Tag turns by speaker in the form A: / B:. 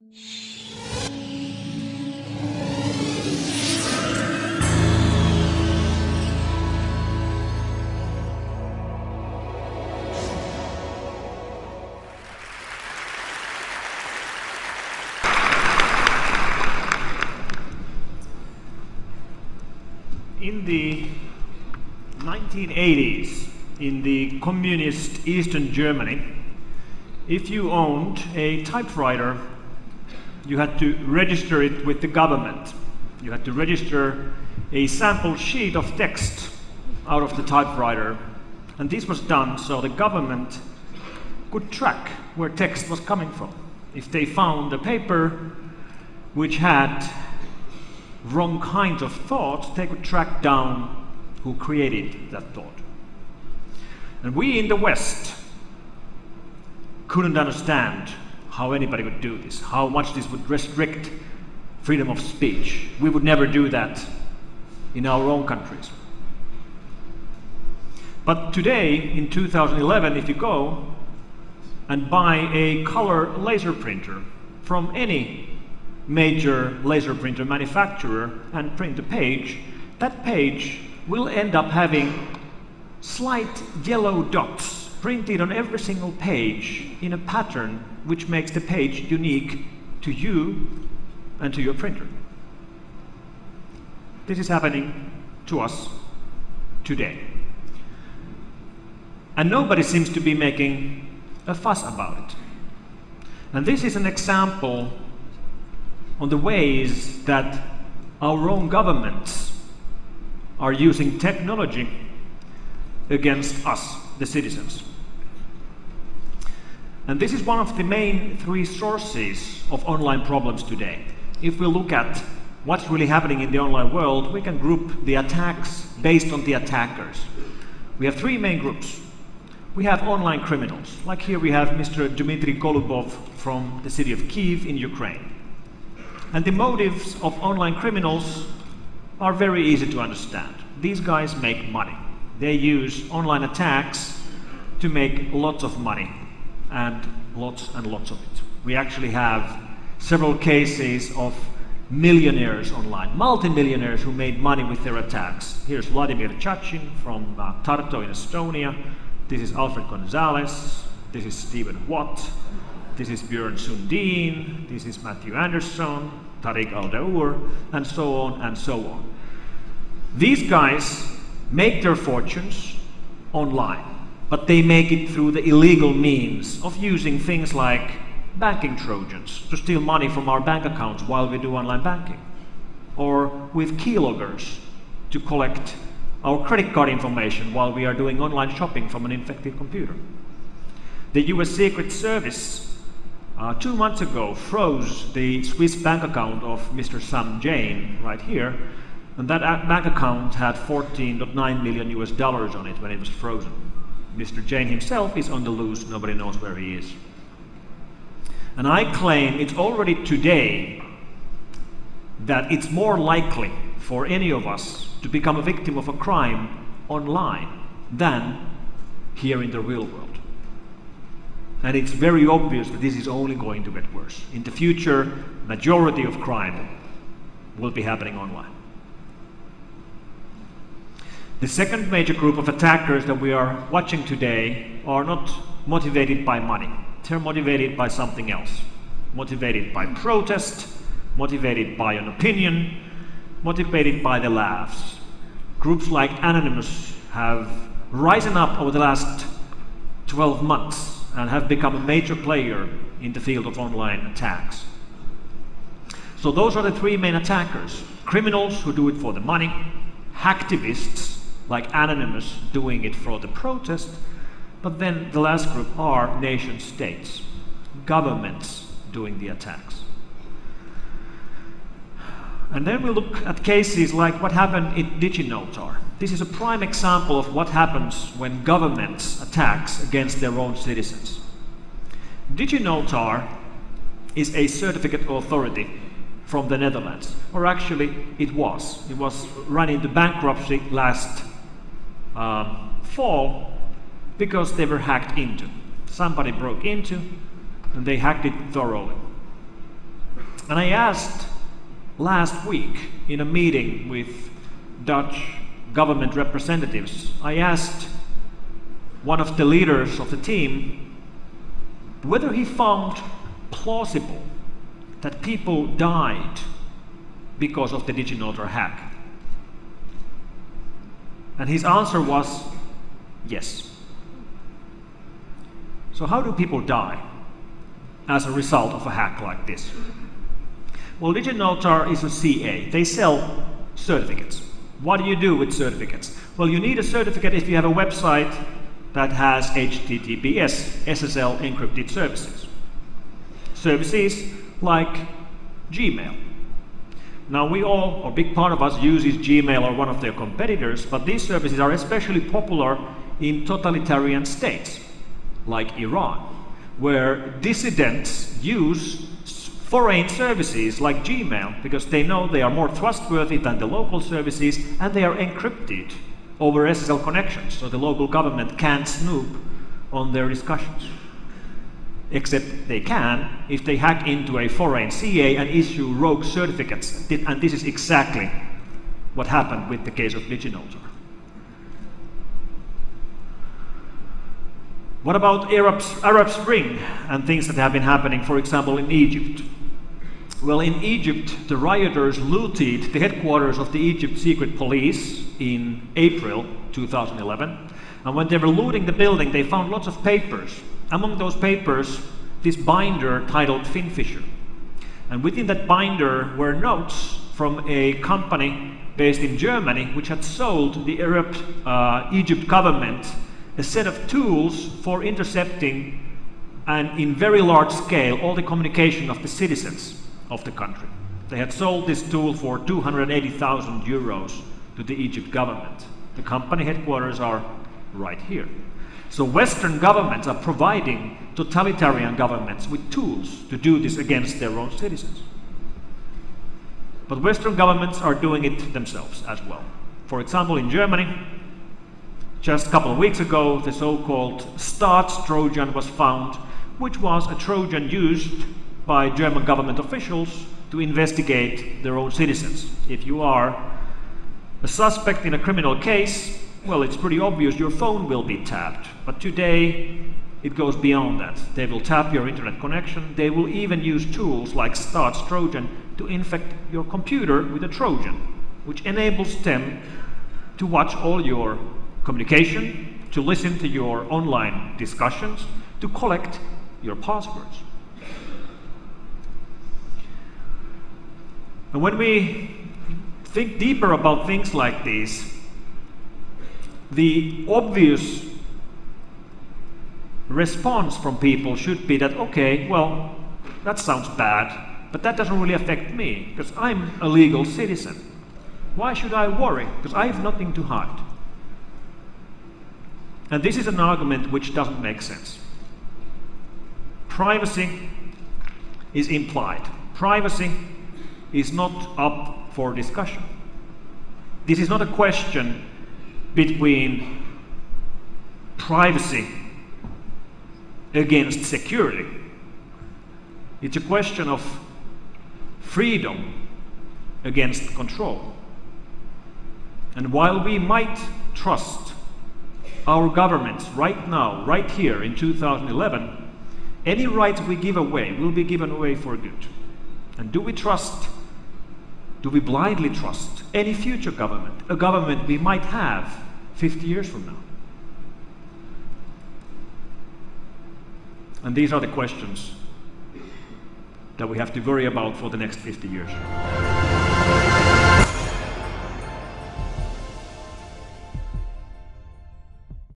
A: In the 1980s, in the communist Eastern Germany, if you owned a typewriter, you had to register it with the government. You had to register a sample sheet of text out of the typewriter, and this was done so the government could track where text was coming from. If they found a paper which had wrong kinds of thoughts, they could track down who created that thought. And we in the West couldn't understand how anybody would do this, how much this would restrict freedom of speech. We would never do that in our own countries. But today, in 2011, if you go and buy a color laser printer from any major laser printer manufacturer and print a page, that page will end up having slight yellow dots printed on every single page in a pattern which makes the page unique to you and to your printer. This is happening to us today. And nobody seems to be making a fuss about it. And this is an example on the ways that our own governments are using technology against us, the citizens. And this is one of the main three sources of online problems today. If we look at what's really happening in the online world, we can group the attacks based on the attackers. We have three main groups. We have online criminals, like here we have Mr. Dmitry Golubov from the city of Kyiv in Ukraine. And the motives of online criminals are very easy to understand. These guys make money. They use online attacks to make lots of money, and lots of it. We actually have several cases of millionaires online, multi-millionaires who made money with their attacks. Here's Vladimir Chachin from Tartu in Estonia. This is Alfred Gonzalez. This is Stephen Watt. This is Björn Sundin, this is Matthew Anderson, Tariq Al-Daour, and so on and so on. These guys make their fortunes online, but they make it through the illegal means of using things like banking trojans to steal money from our bank accounts while we do online banking, or with keyloggers to collect our credit card information while we are doing online shopping from an infected computer. The US Secret Service 2 months ago froze the Swiss bank account of Mr. Sam Jain right here, and that bank account had $14.9 million on it when it was frozen. Mr. Jain himself is on the loose, nobody knows where he is. And I claim it's already today that it's more likely for any of us to become a victim of a crime online than here in the real world. And it's very obvious that this is only going to get worse. In the future, majority of crime will be happening online. The second major group of attackers that we are watching today are not motivated by money. They're motivated by something else. Motivated by protest, motivated by an opinion, motivated by the laughs. Groups like Anonymous have risen up over the last 12 months and have become a major player in the field of online attacks. So those are the three main attackers. Criminals who do it for the money, hacktivists like Anonymous doing it for the protest, but then the last group are nation states, governments doing the attacks. And then we look at cases like what happened in DigiNotar. This is a prime example of what happens when governments attacks against their own citizens. DigiNotar is a certificate authority from the Netherlands, or actually it was. It was run into bankruptcy last fall because they were hacked into. Somebody broke into and they hacked it thoroughly. And I asked last week in a meeting with Dutch government representatives, I asked one of the leaders of the team whether he found plausible that people died because of the DigiNotar hack. And his answer was yes. So how do people die as a result of a hack like this? Well, DigiNotar is a CA. They sell certificates. What do you do with certificates? Well, you need a certificate if you have a website that has HTTPS, SSL encrypted services. Services like Gmail. Now we all, or a big part of us, uses Gmail or one of their competitors, but these services are especially popular in totalitarian states, like Iran, where dissidents use foreign services like Gmail because they know they are more trustworthy than the local services, and they are encrypted over SSL connections, so the local government can't snoop on their discussions. Except they can if they hack into a foreign CA and issue rogue certificates. And this is exactly what happened with the case of DigiNotar. What about Arab Spring and things that have been happening, for example, in Egypt? Well, in Egypt, the rioters looted the headquarters of the Egypt Secret Police in April 2011. And when they were looting the building, they found lots of papers. Among those papers, this binder titled Finfisher. And within that binder were notes from a company based in Germany which had sold the Arab Egypt government a set of tools for intercepting and in very large scale all the communication of the citizens of the country. They had sold this tool for 280,000 euros to the Egypt government. The company headquarters are right here. So Western governments are providing totalitarian governments with tools to do this against their own citizens. But Western governments are doing it themselves as well. For example, in Germany, just a couple of weeks ago, the so-called Staats Trojan was found, which was a Trojan used by German government officials to investigate their own citizens. If you are a suspect in a criminal case, well, it's pretty obvious your phone will be tapped. But today, it goes beyond that. They will tap your internet connection. They will even use tools like Staats Trojan to infect your computer with a Trojan, which enables them to watch all your communication, to listen to your online discussions, to collect your passwords. And when we think deeper about things like these, the obvious response from people should be that, okay, well, that sounds bad, but that doesn't really affect me, because I'm a legal citizen. Why should I worry? Because I have nothing to hide. And this is an argument which doesn't make sense. Privacy is implied. Privacy is not up for discussion. This is not a question between privacy against security. It's a question of freedom against control. And while we might trust our governments right now, right here in 2011, any rights we give away will be given away for good. And do we blindly trust any future government, a government we might have 50 years from now? And these are the questions that we have to worry about for the next 50 years.